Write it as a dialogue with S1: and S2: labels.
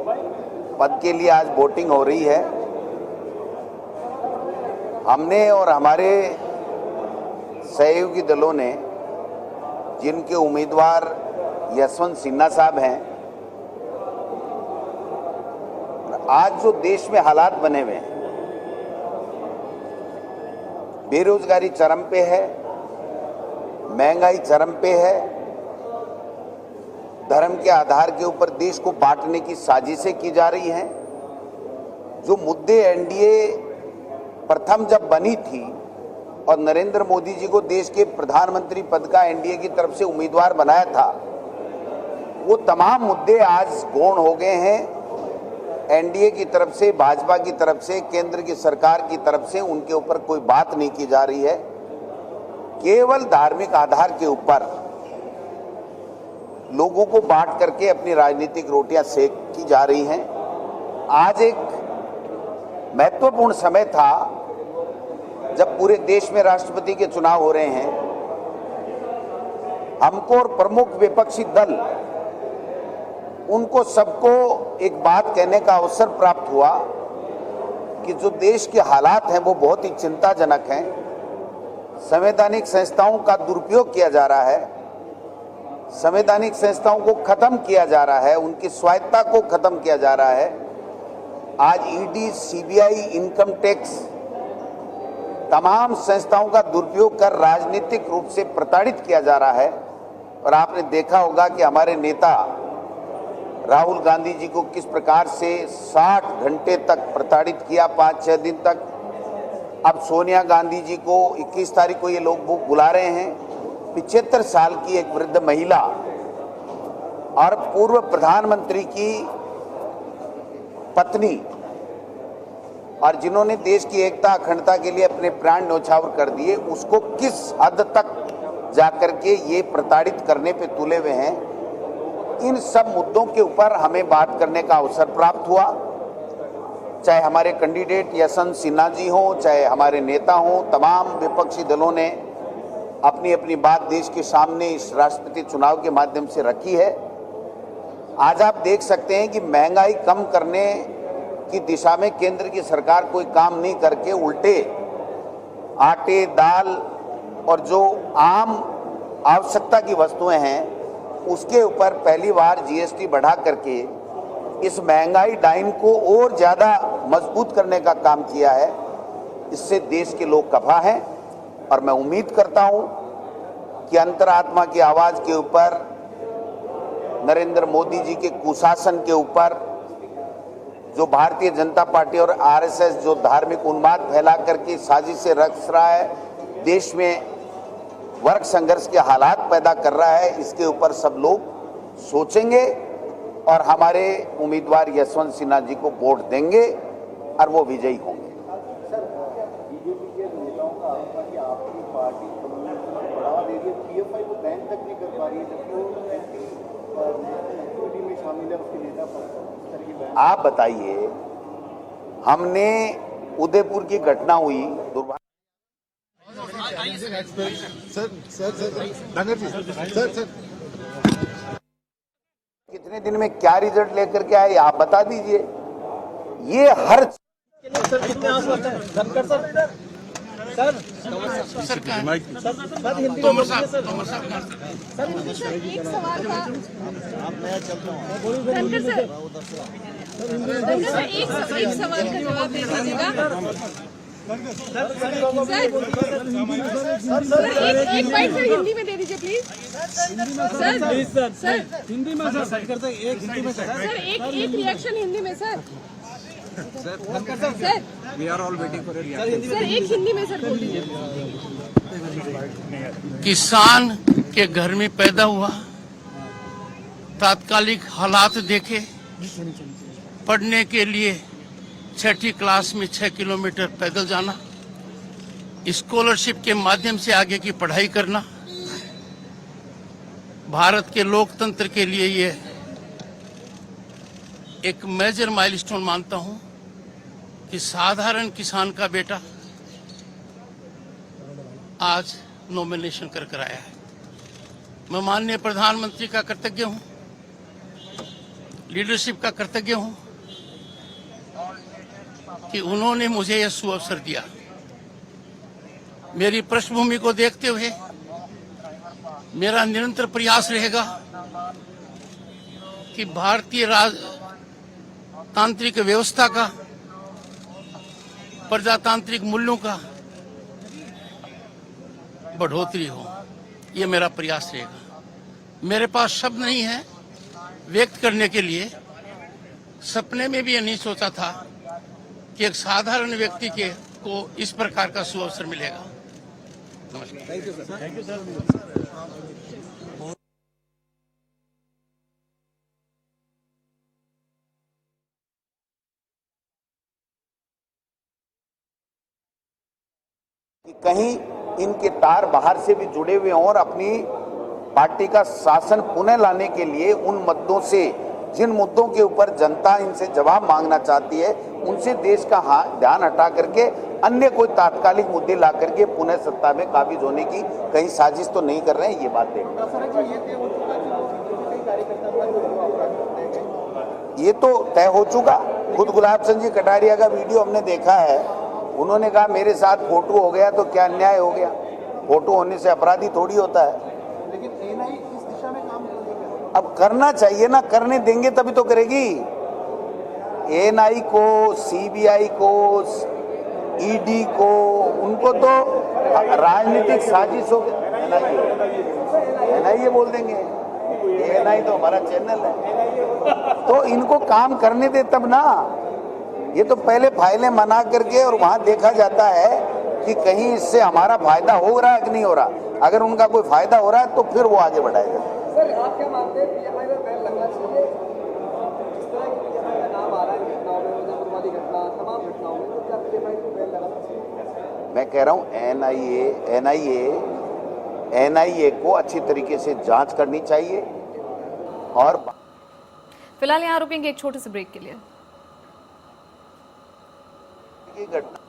S1: पद के लिए आज वोटिंग हो रही है। हमने और हमारे सहयोगी दलों ने, जिनके उम्मीदवार यशवंत सिन्हा साहब हैं, आज जो देश में हालात बने हुए हैं, बेरोजगारी चरम पे है, महंगाई चरम पे है, धर्म के आधार के ऊपर देश को बांटने की साजिशें की जा रही हैं। जो मुद्दे एनडीए प्रथम जब बनी थी और नरेंद्र मोदी जी को देश के प्रधानमंत्री पद का एनडीए की तरफ से उम्मीदवार बनाया था, वो तमाम मुद्दे आज गौण हो गए हैं। एनडीए की तरफ से, भाजपा की तरफ से, केंद्र की सरकार की तरफ से उनके ऊपर कोई बात नहीं की जा रही है। केवल धार्मिक आधार के ऊपर लोगों को बांट करके अपनी राजनीतिक रोटियां सेक की जा रही हैं। आज एक महत्वपूर्ण समय था जब पूरे देश में राष्ट्रपति के चुनाव हो रहे हैं। हमको और प्रमुख विपक्षी दल, उनको सबको एक बात कहने का अवसर प्राप्त हुआ कि जो देश के हालात हैं वो बहुत ही चिंताजनक हैं। संवैधानिक संस्थाओं का दुरुपयोग किया जा रहा है, संवैधानिक संस्थाओं को खत्म किया जा रहा है, उनकी स्वायत्ता को खत्म किया जा रहा है। आज ईडी, सीबीआई, इनकम टैक्स, तमाम संस्थाओं का दुरुपयोग कर राजनीतिक रूप से प्रताड़ित किया जा रहा है। और आपने देखा होगा कि हमारे नेता राहुल गांधी जी को किस प्रकार से 60 घंटे तक प्रताड़ित किया, 5-6 दिन तक। अब सोनिया गांधी जी को 21 तारीख को ये लोग बुला रहे हैं। 75 साल की एक वृद्ध महिला और पूर्व प्रधानमंत्री की पत्नी, और जिन्होंने देश की एकता अखंडता के लिए अपने प्राण न्यौछावर कर दिए, उसको किस हद तक जाकर के ये प्रताड़ित करने पे तुले हुए हैं। इन सब मुद्दों के ऊपर हमें बात करने का अवसर प्राप्त हुआ। चाहे हमारे कैंडिडेट यशवंत सिन्हा जी हों, चाहे हमारे नेता हों, तमाम विपक्षी दलों ने अपनी अपनी बात देश के सामने इस राष्ट्रपति चुनाव के माध्यम से रखी है। आज आप देख सकते हैं कि महंगाई कम करने की दिशा में केंद्र की सरकार कोई काम नहीं करके उल्टे आटे, दाल और जो आम आवश्यकता की वस्तुएं हैं उसके ऊपर पहली बार जीएसटी बढ़ा करके इस महंगाई डाइन को और ज़्यादा मजबूत करने का काम किया है। इससे देश के लोग खफा हैं और मैं उम्मीद करता हूं कि अंतरात्मा की आवाज़ के ऊपर, नरेंद्र मोदी जी के कुशासन के ऊपर, जो भारतीय जनता पार्टी और आरएसएस जो धार्मिक उन्माद फैला करके साजिशें रच रहा है, देश में वर्ग संघर्ष के हालात पैदा कर रहा है, इसके ऊपर सब लोग सोचेंगे और हमारे उम्मीदवार यशवंत सिन्हा जी को वोट देंगे और वो विजयी होंगे।
S2: सर, बीजेपी के नेताओं का आरोप है कि आपकी पार्टी कम्युनिज्म को बढ़ावा दे रही है, पीएफआई को बैन तक नहीं कर पा रही है, जबकि वो एक्टिविटी में शामिल है उसके नेता पर।
S1: आप बताइए, हमने उदयपुर की घटना हुई, दुर्भाग्य कितने दिन में क्या रिजल्ट लेकर के आए आप बता दीजिए। ये हर
S3: एक सवाल का जवाब दे दीजिएगा। एक बाइट सर हिंदी में दे दीजिए प्लीज। सर
S4: हिंदी में सर एक हिंदी में
S3: सर एक रिएक्शन हिंदी में sir. Sir
S4: we are all waiting for reaction.
S3: Sir एक हिंदी में सर बोल दीजिए।
S5: किसान के घर में पैदा हुआ, तात्कालिक हालात देखे, पढ़ने के लिए 6ठी क्लास में 6 किलोमीटर पैदल जाना, स्कॉलरशिप के माध्यम से आगे की पढ़ाई करना, भारत के लोकतंत्र के लिए ये एक मेजर माइलस्टोन मानता हूं कि साधारण किसान का बेटा आज नॉमिनेशन कर आया है। मैं माननीय प्रधानमंत्री का कृतज्ञ हूं, लीडरशिप का कृतज्ञ हूं कि उन्होंने मुझे यह सुअवसर दिया। मेरी पृष्ठभूमि को देखते हुए मेरा निरंतर प्रयास रहेगा कि भारतीय राजतांत्रिक व्यवस्था का, प्रजातांत्रिक मूल्यों का बढ़ोतरी हो। ये मेरा प्रयास रहेगा। मेरे पास शब्द नहीं है व्यक्त करने के लिए। सपने में भी ये नहीं सोचा था कि एक साधारण व्यक्ति को इस प्रकार का सुअवसर मिलेगा। नमस्कार।
S4: Thank you sir. Thank you sir.
S1: कि कहीं इनके तार बाहर से भी जुड़े हुए हों और अपनी पार्टी का शासन पुनः लाने के लिए उन मुद्दों से, जिन मुद्दों के ऊपर जनता इनसे जवाब मांगना चाहती है, उनसे देश का ध्यान हटा करके अन्य कोई तात्कालिक मुद्दे ला करके पुनः सत्ता में काबिज होने की कहीं साजिश तो नहीं कर रहे हैं। ये बात देखो, ये तो तय हो चुका। खुद गुलाब चंद जी कटारिया का वीडियो हमने देखा है। उन्होंने कहा मेरे साथ फोटो हो गया तो क्या अन्याय हो गया। फोटो होने से अपराधी थोड़ी होता है।
S2: लेकिन एनआई इस दिशा में काम करेगा।
S1: अब करना चाहिए ना, करने देंगे तभी तो करेगी। एनआई को, सीबीआई को, ईडी को, उनको तो राजनीतिक साजिश हो गई। एनआई बोल देंगे, एनआई तो हमारा चैनल है। तो इनको काम करने दे तब ना। ये तो पहले फाइलें मना करके और वहां देखा जाता है कि कहीं इससे हमारा फायदा हो रहा है कि नहीं हो रहा। अगर उनका कोई फायदा हो रहा है तो फिर वो आगे बढ़ाएगा।
S2: सर आप क्या मानते हैं पीएमआई में बैन लगना चाहिए? जिस तरह की पीएमआई का नाम आ रहा है घटनाओं में, मुजफ्फरपुर वाली घटना, तमाम घटनाओं में, तो क्या पीएमआई को बैन लगाना चाहिए? मैं कह रहा हूँ एनआईए को अच्छी तरीके से जांच करनी चाहिए। और
S6: फिलहाल यहाँ रुकेंगे एक छोटे से ब्रेक के लिए।
S1: घटना